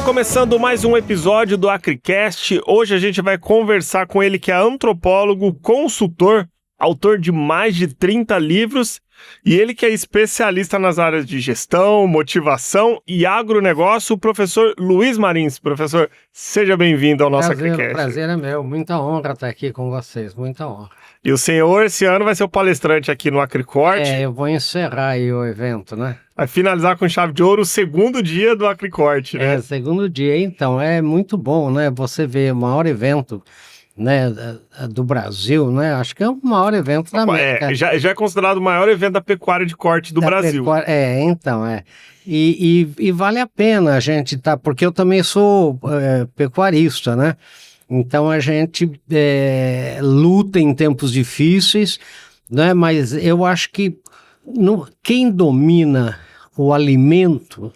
começando mais um episódio do AcriCast. Hoje a gente vai conversar com ele, que é antropólogo, consultor, autor de mais de 30 livros, e ele que é especialista nas áreas de gestão, motivação e agronegócio, o professor Luiz Marins. Professor, seja bem-vindo ao nosso AcriCast. O prazer é meu, muita honra estar aqui com vocês, muita honra. E o senhor, esse ano, vai ser o palestrante aqui no AcriCorte. Eu vou encerrar aí o evento, né? Vai finalizar com chave de ouro o segundo dia do AcriCorte, né? Segundo dia, então, é muito bom, né? Você vê o maior evento, né, do Brasil, né? Acho que é o maior evento da América. Já é considerado o maior evento da pecuária de corte do Brasil. E vale a pena a gente porque eu também sou pecuarista, né? Então a gente luta em tempos difíceis, né? Mas eu acho que quem domina o alimento,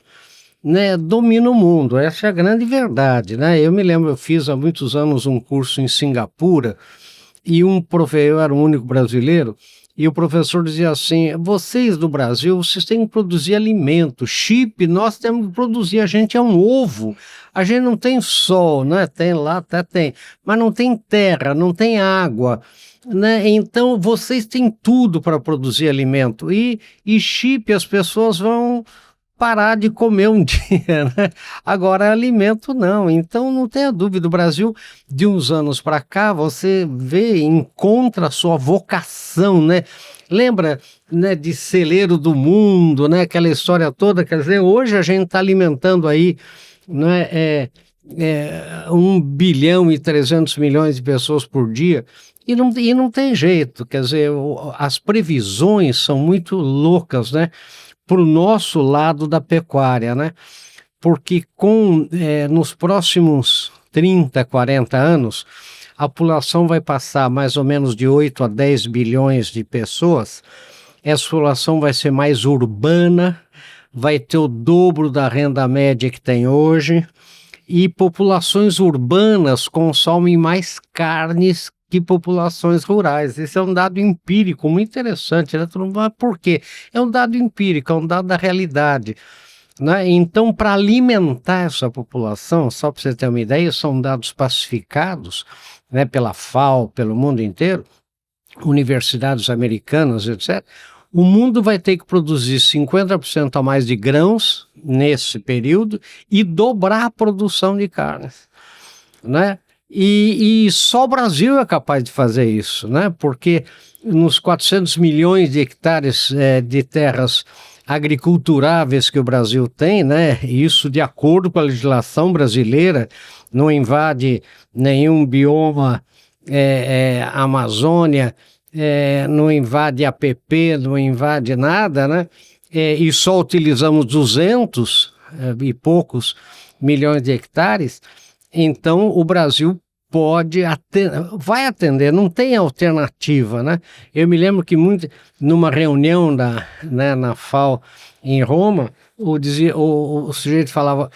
né, domina o mundo. Essa é a grande verdade, né? Eu me lembro, eu fiz há muitos anos um curso em Singapura e eu era o único brasileiro, e o professor dizia assim: vocês do Brasil, vocês têm que produzir alimento, chip, nós temos que produzir, a gente é um ovo, a gente não tem sol, né? Tem lá, até tem, mas não tem terra, não tem água, né? Então vocês têm tudo para produzir alimento, e chip as pessoas vão parar de comer um dia, né? Agora alimento não. Então não tenha dúvida, o Brasil de uns anos para cá você encontra a sua vocação, né? Lembra, né, de celeiro do mundo, né? Aquela história toda, quer dizer, hoje a gente está alimentando aí, né, 1 bilhão e 300 milhões de pessoas por dia. E não tem jeito, quer dizer, as previsões são muito loucas, né? Para o nosso lado da pecuária, né? Porque nos próximos 30, 40 anos, a população vai passar mais ou menos de 8 a 10 bilhões de pessoas. Essa população vai ser mais urbana, vai ter o dobro da renda média que tem hoje, e populações urbanas consomem mais carnes que populações rurais. Esse é um dado empírico muito interessante, né? Por quê? É um dado empírico, é um dado da realidade, né? Então, para alimentar essa população, só para você ter uma ideia, são dados pacificados, né, pela FAO, pelo mundo inteiro, universidades americanas, etc. O mundo vai ter que produzir 50% a mais de grãos nesse período e dobrar a produção de carnes, né? E só o Brasil é capaz de fazer isso, né? Porque nos 400 milhões de hectares de terras agriculturáveis que o Brasil tem, né? Isso de acordo com a legislação brasileira, não invade nenhum bioma Amazônia, não invade APP, não invade nada, né? E só utilizamos 200 e poucos milhões de hectares. Então, o Brasil vai atender, não tem alternativa, né? Eu me lembro que numa reunião na FAO em Roma, o sujeito falava: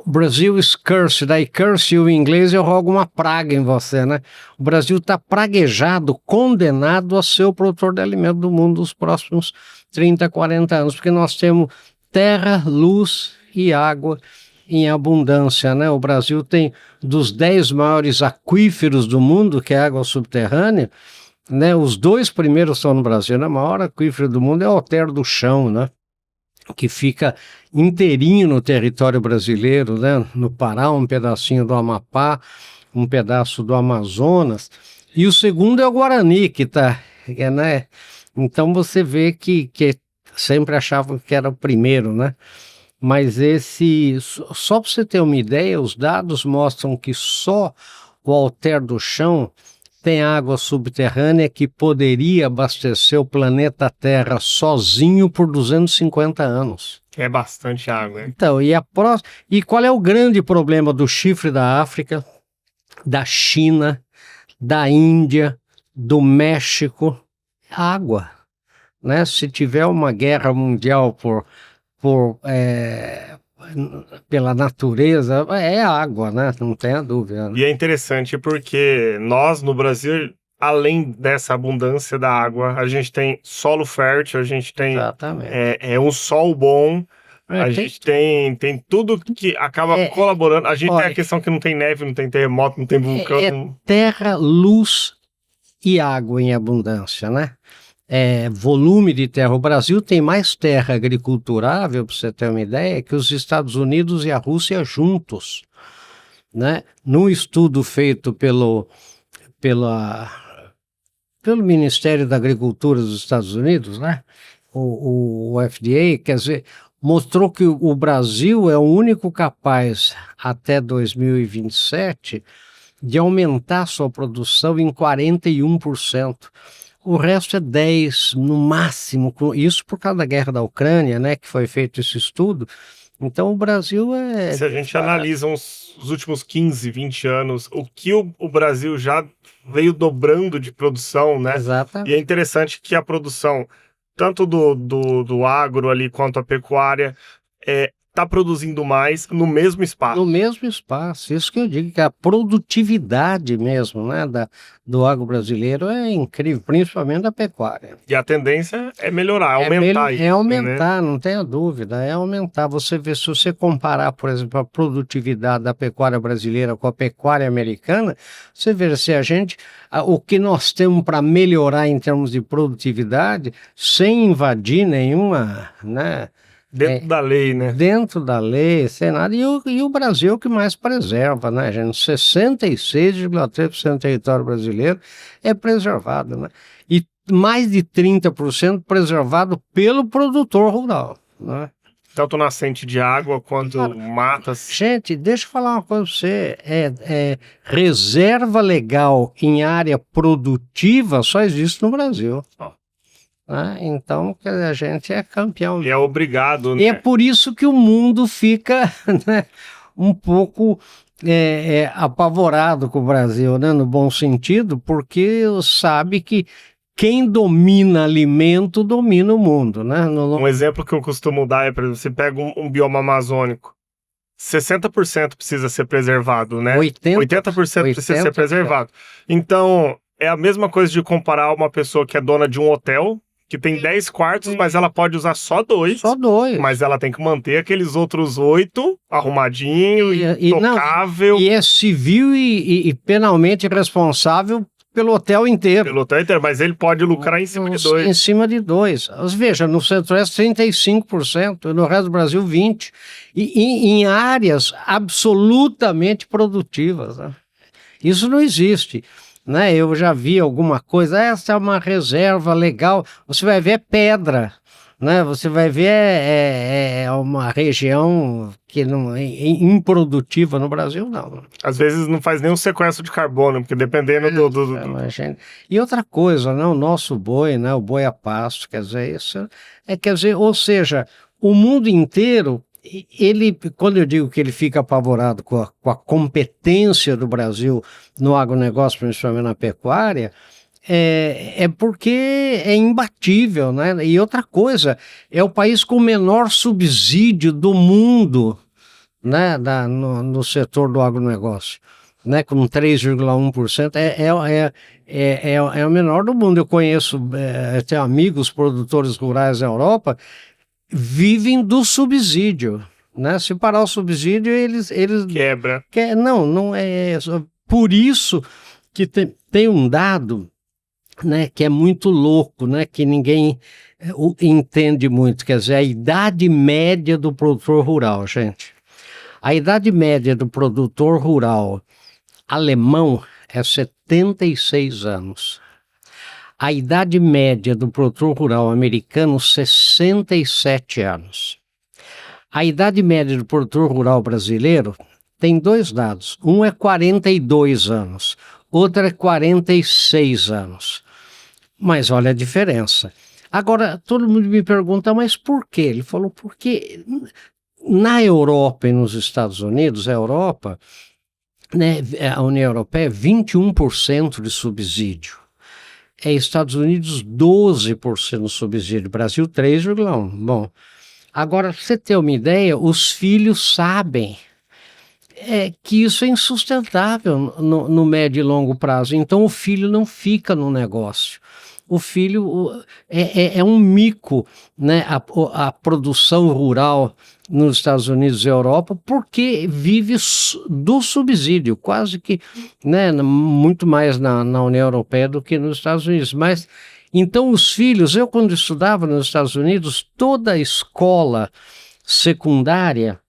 Brasil is cursed, I curse you em inglês, eu rogo uma praga em você, né? O Brasil está praguejado, condenado a ser o produtor de alimento do mundo nos próximos 30, 40 anos, porque nós temos terra, luz e água em abundância, né? O Brasil tem dos 10 maiores aquíferos do mundo, que é água subterrânea, né? Os 2 primeiros estão no Brasil, né? O maior aquífero do mundo é o Alter do Chão, né? Que fica inteirinho no território brasileiro, né? No Pará, um pedacinho do Amapá, um pedaço do Amazonas, e o segundo é o Guarani, né? Então você vê que sempre achavam que era o primeiro, né? Mas só para você ter uma ideia, os dados mostram que só o Alter do Chão tem água subterrânea que poderia abastecer o planeta Terra sozinho por 250 anos. É bastante água, né? Então, e qual é o grande problema do chifre da África, da China, da Índia, do México? Água, né? Se tiver uma guerra mundial pela natureza, é água, né? Não tenha dúvida, né? E é interessante porque nós, no Brasil, além dessa abundância da água, a gente tem solo fértil, a gente tem um sol bom, A gente tem tudo que acaba colaborando. A gente tem a questão que não tem neve, não tem terremoto, não tem vulcão. Terra, luz e água em abundância, né? Volume de terra. O Brasil tem mais terra agriculturável, para você ter uma ideia, que os Estados Unidos e a Rússia juntos, né? Num estudo feito pelo Ministério da Agricultura dos Estados Unidos, né? O FDA, quer dizer, mostrou que o Brasil é o único capaz, até 2027, de aumentar sua produção em 41%. O resto é 10%, no máximo. Isso por causa da guerra da Ucrânia, né, que foi feito esse estudo. Então o Brasil Se a gente analisa os últimos 15, 20 anos, o que o Brasil já veio dobrando de produção, né? Exatamente. E é interessante que a produção, tanto do agro ali quanto a pecuária, está produzindo mais no mesmo espaço. No mesmo espaço, isso que eu digo, que a produtividade mesmo, né, do agro brasileiro é incrível, principalmente da pecuária. E a tendência é melhorar, aumentar isso. É aumentar, né? Não tenha dúvida, é aumentar. Você vê, se você comparar, por exemplo, a produtividade da pecuária brasileira com a pecuária americana, você vê se o que nós temos para melhorar em termos de produtividade, sem invadir nenhuma, né? Dentro da lei, né? Dentro da lei, sem nada. E o Brasil é o que mais preserva, né, gente? 66,3% do território brasileiro é preservado, né? E mais de 30% preservado pelo produtor rural, né? Tanto nascente de água quanto matas. Gente, deixa eu falar uma coisa para você. Reserva legal em área produtiva só existe no Brasil. Então, a gente é campeão. E é obrigado, né? E é por isso que o mundo fica, né, um pouco apavorado com o Brasil, né, no bom sentido, porque sabe que quem domina alimento domina o mundo, né? Um exemplo que eu costumo dar é, por exemplo, você pega um bioma amazônico, 60% precisa ser preservado, né? 80% precisa ser preservado. Então, é a mesma coisa de comparar uma pessoa que é dona de um hotel, que tem 10 quartos, mas ela pode usar só 2. Só 2. Mas ela tem que manter aqueles outros 8 arrumadinho, intocável. E é civil e penalmente responsável pelo hotel inteiro. Pelo hotel inteiro, mas ele pode lucrar em cima de 2. Em cima de 2. Veja, no Centro-Oeste 35%, no resto do Brasil 20%. E em áreas absolutamente produtivas, né? Isso não existe. Né? Eu já vi alguma coisa, essa é uma reserva legal, você vai ver pedra, né? Você vai ver uma região que não é improdutiva no Brasil, não. Às vezes não faz nem um sequestro de carbono, porque dependendo do... E outra coisa, né? O nosso boi, né? O boi a pasto, quer dizer, ou seja, o mundo inteiro, quando eu digo que ele fica apavorado com a competência do Brasil no agronegócio, principalmente na pecuária, é porque é imbatível, né? E outra coisa, é o país com o menor subsídio do mundo, né? No setor do agronegócio, né? Com 3,1%, é o menor do mundo. Eu conheço, tenho amigos produtores rurais na Europa, vivem do subsídio, né? Se parar o subsídio, eles quebra. Não é por isso que tem um dado, né, que é muito louco, né, que ninguém entende muito, quer dizer, a idade média do produtor rural, gente. A idade média do produtor rural alemão é 76 anos. A idade média do produtor rural americano, 67 anos. A idade média do produtor rural brasileiro tem 2 dados. Um é 42 anos, outro é 46 anos. Mas olha a diferença. Agora, todo mundo me pergunta, mas por quê? Ele falou, porque na Europa e nos Estados Unidos, a Europa, né, a União Europeia, 21% de subsídio. Estados Unidos, 12% de subsídio, Brasil, 3,1%. Bom, agora, pra você ter uma ideia, os filhos sabem que isso é insustentável no médio e longo prazo. Então, o filho não fica no negócio. o filho é um mico, né? A produção rural nos Estados Unidos e Europa, porque vive do subsídio, quase que, né, muito mais na União Europeia do que nos Estados Unidos. Mas, então, os filhos, eu quando estudava nos Estados Unidos, toda a escola secundária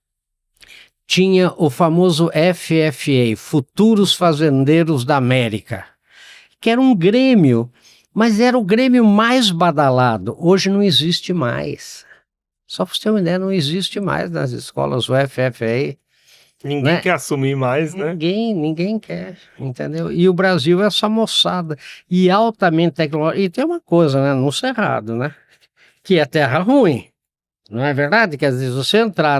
tinha o famoso FFA, Futuros Fazendeiros da América, que era um grêmio, mas era o grêmio mais badalado. Hoje não existe mais. Só para você ter uma ideia, não existe mais nas escolas o FFA. Ninguém né? quer assumir mais, né? Ninguém quer, entendeu? E o Brasil é essa moçada, e altamente tecnológica. E tem uma coisa, né, no Cerrado, né, que é terra ruim, não é verdade? Que às vezes você entrar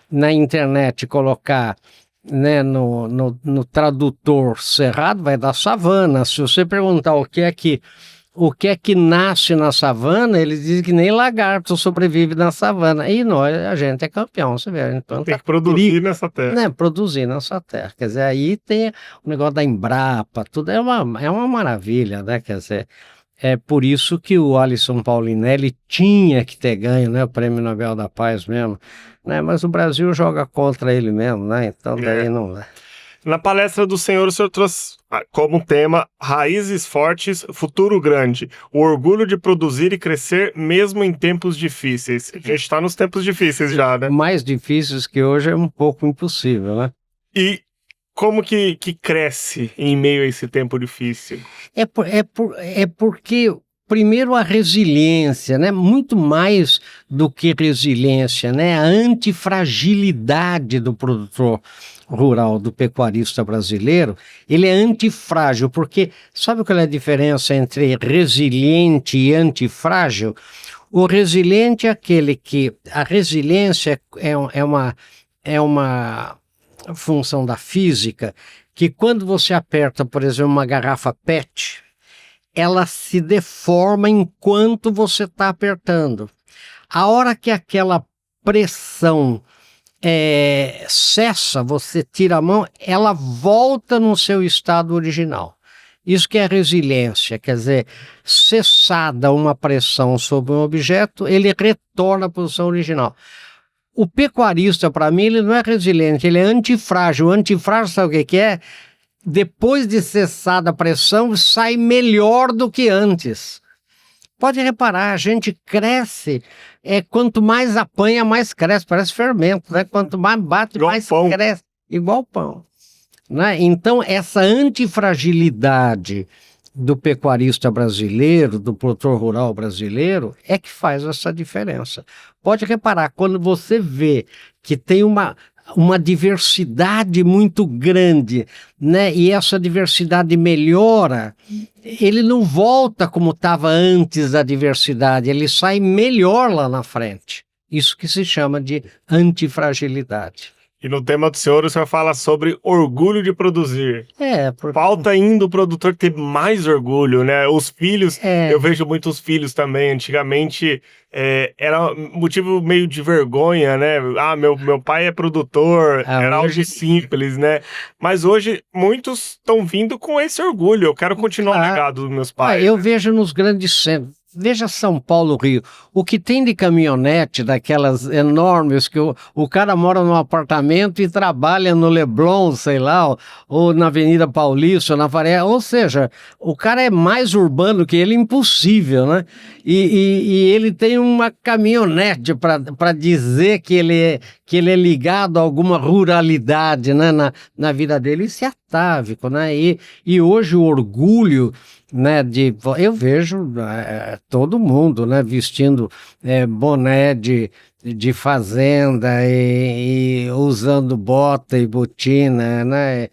na internet e colocar, né, no tradutor Cerrado, vai dar savana. Se você perguntar o que é que nasce na savana, eles dizem que nem lagarto sobrevive na savana. E a gente é campeão, você vê. A gente tem que produzir nessa terra. Né, produzir nessa terra. Quer dizer, aí tem o negócio da Embrapa, tudo é uma maravilha, né? Quer dizer, é por isso que o Alisson Paulinelli tinha que ter ganho, né, o Prêmio Nobel da Paz mesmo, né? Mas o Brasil joga contra ele mesmo, né? Então daí não... Na palestra do senhor, o senhor trouxe como tema Raízes Fortes, Futuro Grande, o orgulho de produzir e crescer mesmo em tempos difíceis. A gente está nos tempos difíceis já, né? Mais difíceis que hoje é um pouco impossível, né? E como que cresce em meio a esse tempo difícil? É porque... Primeiro, a resiliência, né? Muito mais do que resiliência, né? A antifragilidade do produtor rural, do pecuarista brasileiro, ele é antifrágil, porque sabe qual é a diferença entre resiliente e antifrágil? O resiliente é aquele que... A resiliência é uma função da física que quando você aperta, por exemplo, uma garrafa PET, ela se deforma enquanto você está apertando. A hora que aquela pressão cessa, você tira a mão, ela volta no seu estado original. Isso que é resiliência, quer dizer, cessada uma pressão sobre um objeto, ele retorna à posição original. O pecuarista, para mim, ele não é resiliente, ele é antifrágil. O antifrágil, sabe o que é? Depois de cessada a pressão, sai melhor do que antes. Pode reparar, a gente cresce, quanto mais apanha, mais cresce, parece fermento, né? Quanto mais bate, igual mais pão. Cresce, igual pão. Né? Então, essa antifragilidade do pecuarista brasileiro, do produtor rural brasileiro, é que faz essa diferença. Pode reparar, quando você vê que tem uma diversidade muito grande, né? E essa diversidade melhora, ele não volta como estava antes da diversidade, ele sai melhor lá na frente. Isso que se chama de antifragilidade. E no tema do senhor, o senhor fala sobre orgulho de produzir. Falta ainda o produtor ter mais orgulho, né? Os filhos, eu vejo muitos filhos também. Antigamente era motivo meio de vergonha, né? Ah, meu pai é produtor, era algo simples, né? Mas hoje muitos estão vindo com esse orgulho. Eu quero continuar o legado dos meus pais. Eu vejo nos grandes centros. Veja São Paulo, Rio, o que tem de caminhonete, daquelas enormes, que o cara mora num apartamento e trabalha no Leblon, sei lá, ou na Avenida Paulista, ou na Faria, ou seja, o cara é mais urbano que ele, impossível, né? E ele tem uma caminhonete para dizer que ele é ligado a alguma ruralidade, né, na vida dele. Isso é atávico, né? E hoje o orgulho, né, eu vejo todo mundo, né, vestindo boné de fazenda e usando bota e botina, né,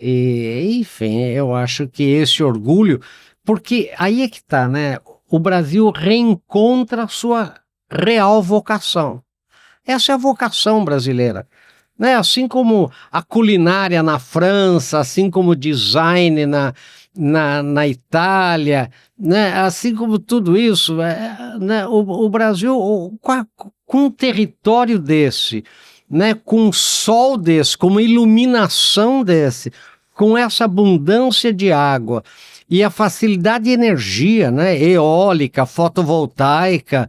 e enfim, eu acho que esse orgulho, porque aí é que tá, né, o Brasil reencontra a sua real vocação. Essa é a vocação brasileira. Né? Assim como a culinária na França, assim como o design na Itália, né? Assim como tudo isso, né? O Brasil, com um território desse, né? Com um sol desse, com uma iluminação desse, com essa abundância de água E a facilidade de energia, né? Eólica, fotovoltaica,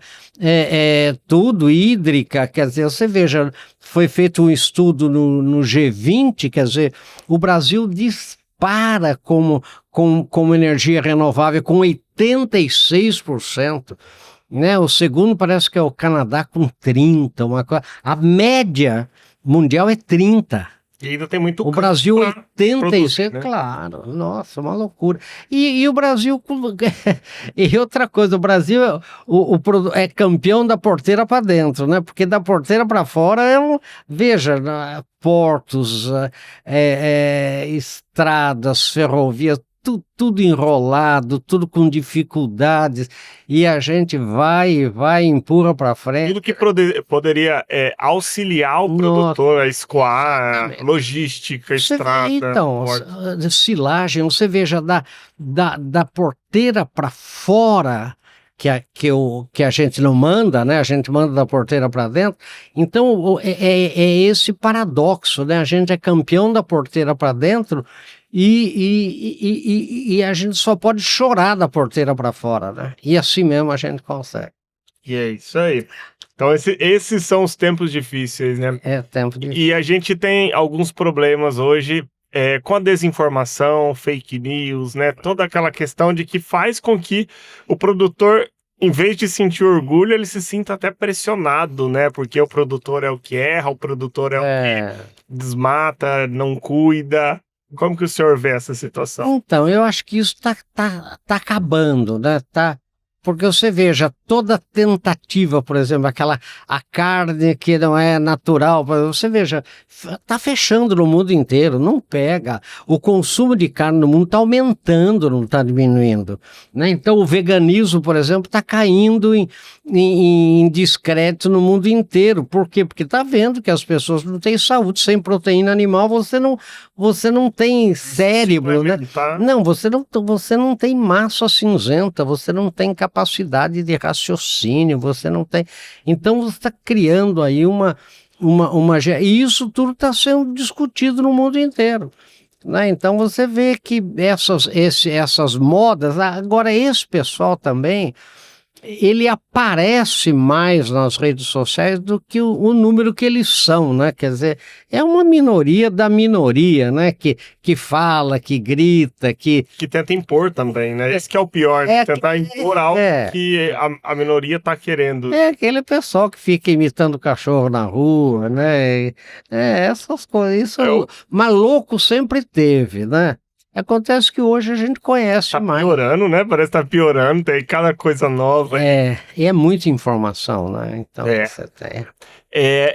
tudo, hídrica, quer dizer, você veja, foi feito um estudo no G20, quer dizer, o Brasil dispara como energia renovável com 86%. Né? O segundo parece que é o Canadá com 30%. A média mundial é 30%. E ainda tem muito o Brasil 86%, né? Claro, nossa, uma loucura. E o Brasil, e outra coisa, o Brasil é campeão da porteira para dentro, né? Porque da porteira para fora veja, portos, estradas, ferrovias, tudo enrolado, tudo com dificuldades, e a gente vai, empurra para frente. Tudo que poderia auxiliar o produtor a escoar, logística, estrada. Então, silagem, você veja, da porteira para fora, que a gente não manda, né? A gente manda da porteira para dentro. Então, é esse paradoxo, né? A gente é campeão da porteira para dentro, e a gente só pode chorar da porteira para fora, né? E assim mesmo a gente consegue. E é isso aí. Então esses são os tempos difíceis, né? Tempo difícil. E a gente tem alguns problemas hoje com a desinformação, fake news, né? Toda aquela questão de que faz com que o produtor, em vez de sentir orgulho, ele se sinta até pressionado, né? Porque o produtor é o que erra, o produtor é o que desmata, não cuida. Como que o senhor vê essa situação? Então, eu acho que isso tá acabando, né? Porque você veja, toda tentativa, por exemplo, a carne que não é natural, você veja, está fechando no mundo inteiro, não pega. O consumo de carne no mundo está aumentando, não está diminuindo, né? Então o veganismo, por exemplo, está caindo em descrédito no mundo inteiro. Por quê? Porque está vendo que as pessoas não têm saúde. Sem proteína animal, você não tem cérebro, né? Não, você não tem massa cinzenta, você não tem capacidade de raciocínio, você não tem. Então você está criando aí e isso tudo está sendo discutido no mundo inteiro, né? Então você vê que essas modas, agora esse pessoal também, ele aparece mais nas redes sociais do que o número que eles são, né? Quer dizer, é uma minoria da minoria, né? Que fala, que grita, que tenta impor também, né? Esse que é o pior, tentar impor algo que a minoria está querendo. É aquele pessoal que fica imitando cachorro na rua, né? Essas coisas. Mas louco sempre teve, né? Acontece que hoje a gente conhece mais. Tá piorando, né? Parece que tá piorando, tem cada coisa nova. E é muita informação, né? Então, você tem.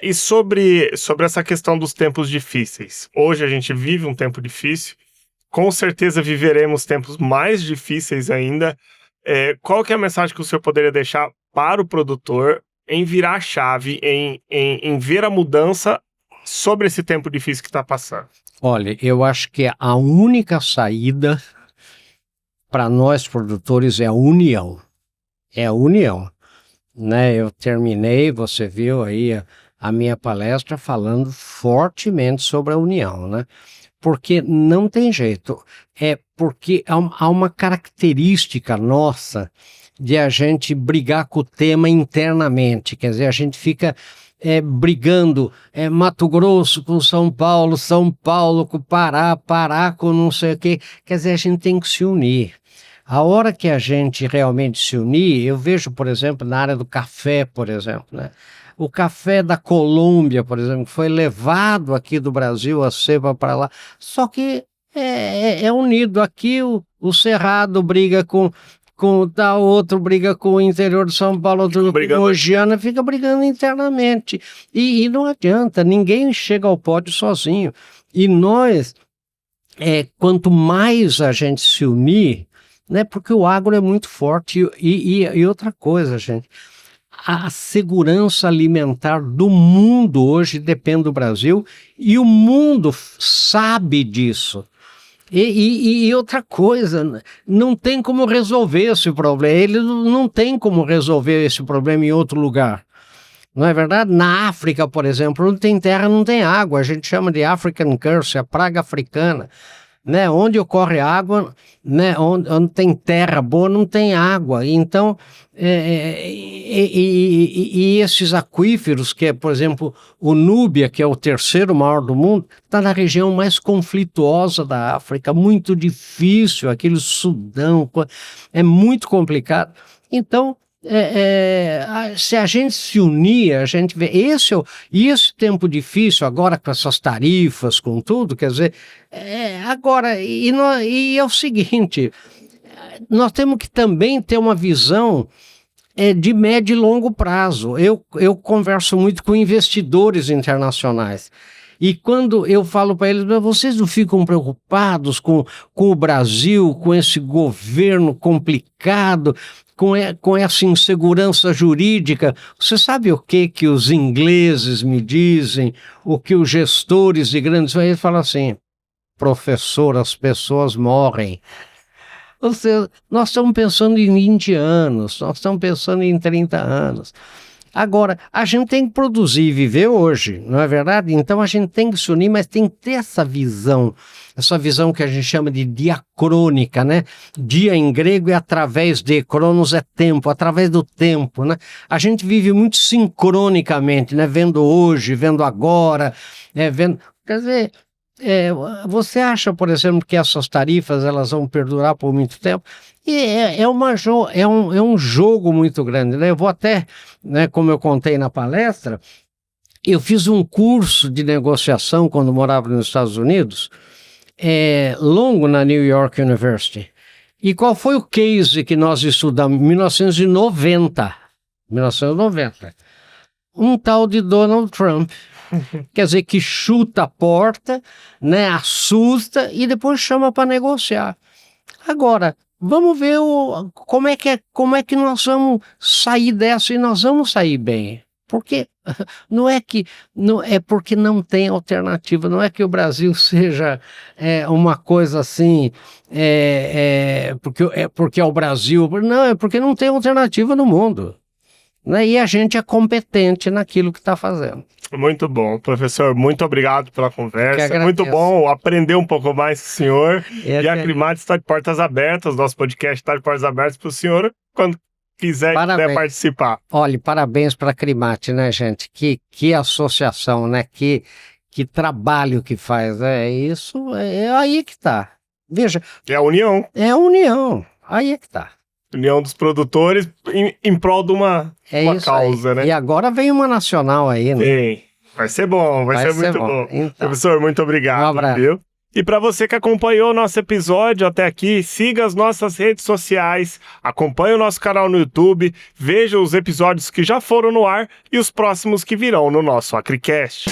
E sobre essa questão dos tempos difíceis. Hoje a gente vive um tempo difícil. Com certeza viveremos tempos mais difíceis ainda. Qual que é a mensagem que o senhor poderia deixar para o produtor em virar a chave, em ver a mudança sobre esse tempo difícil que está passando? Olha, eu acho que a única saída para nós produtores é a união. É a união, né? Eu terminei, você viu aí a minha palestra falando fortemente sobre a união, né? Porque não tem jeito. Porque há uma característica nossa de a gente brigar com o tema internamente. Quer dizer, a gente fica brigando Mato Grosso com São Paulo com Pará com não sei o quê. Quer dizer, a gente tem que se unir. A hora que a gente realmente se unir, eu vejo, por exemplo, na área do café, por exemplo, né? O café da Colômbia, por exemplo, foi levado aqui do Brasil, a cepa para lá, só que é unido. Aqui o Cerrado briga com tal, outro briga com o interior de São Paulo, outro com Mogiana, fica brigando internamente. E não adianta, ninguém chega ao pódio sozinho. E nós, quanto mais a gente se unir, né, porque o agro é muito forte. E outra coisa, gente, a segurança alimentar do mundo hoje depende do Brasil, e o mundo sabe disso. E outra coisa, não tem como resolver esse problema. Ele não tem como resolver esse problema em outro lugar. Não é verdade? Na África, por exemplo, não tem terra, não tem água. A gente chama de African Curse, a praga africana. né? Onde ocorre água, né? Onde tem terra boa, não tem água. Então, e esses aquíferos, que é, por exemplo, o Núbia, que é o terceiro maior do mundo, está na região mais conflituosa da África, muito difícil, aquele Sudão, é muito complicado. Então, se a gente se unir, a gente vê, esse tempo difícil, agora com essas tarifas, com tudo, quer dizer, agora, e é o seguinte, nós temos que também ter uma visão de médio e longo prazo. Eu converso muito com investidores internacionais. E quando eu falo para eles, vocês não ficam preocupados com o Brasil, com esse governo complicado, com essa insegurança jurídica? Você sabe o que os ingleses me dizem, o que os gestores de grandes... Eles falam assim, professor, as pessoas morrem. Ou seja, nós estamos pensando em 20 anos, nós estamos pensando em 30 anos. Agora, a gente tem que produzir e viver hoje, não é verdade? Então a gente tem que se unir, mas tem que ter essa visão que a gente chama de diacrônica, né? Dia em grego é através de, cronos é tempo, através do tempo, né? A gente vive muito sincronicamente, né? Vendo hoje, vendo agora, vendo... Quer dizer, você acha, por exemplo, que essas tarifas elas vão perdurar por muito tempo? E é um jogo muito grande, né? Eu vou até, né, como eu contei na palestra, eu fiz um curso de negociação quando morava nos Estados Unidos, longo na New York University. E qual foi o case que nós estudamos? 1990. Um tal de Donald Trump. Quer dizer, que chuta a porta, né, assusta e depois chama para negociar. Agora, vamos ver como é que nós vamos sair dessa, e nós vamos sair bem. Porque é porque não tem alternativa, não é que o Brasil seja uma coisa assim, porque é o Brasil, não, é porque não tem alternativa no mundo. Né? E a gente é competente naquilo que está fazendo. Muito bom. Professor, muito obrigado pela conversa. Muito bom aprender um pouco mais com o senhor. E a Crimate está de portas abertas, nosso podcast está de portas abertas para o senhor quando quiser e puder participar. Olha, parabéns para a Crimate, né, gente? Que associação, né? Que trabalho que faz. Isso, aí que está. Veja. É a união. É a união. Aí é que está. União dos produtores em prol de uma causa, aí, né? E agora vem uma nacional aí, né? Vem. Vai ser bom, vai ser muito bom. Então, professor, muito obrigado. Um abraço. Viu? E para você que acompanhou o nosso episódio até aqui, siga as nossas redes sociais, acompanhe o nosso canal no YouTube, veja os episódios que já foram no ar e os próximos que virão no nosso AcriCast.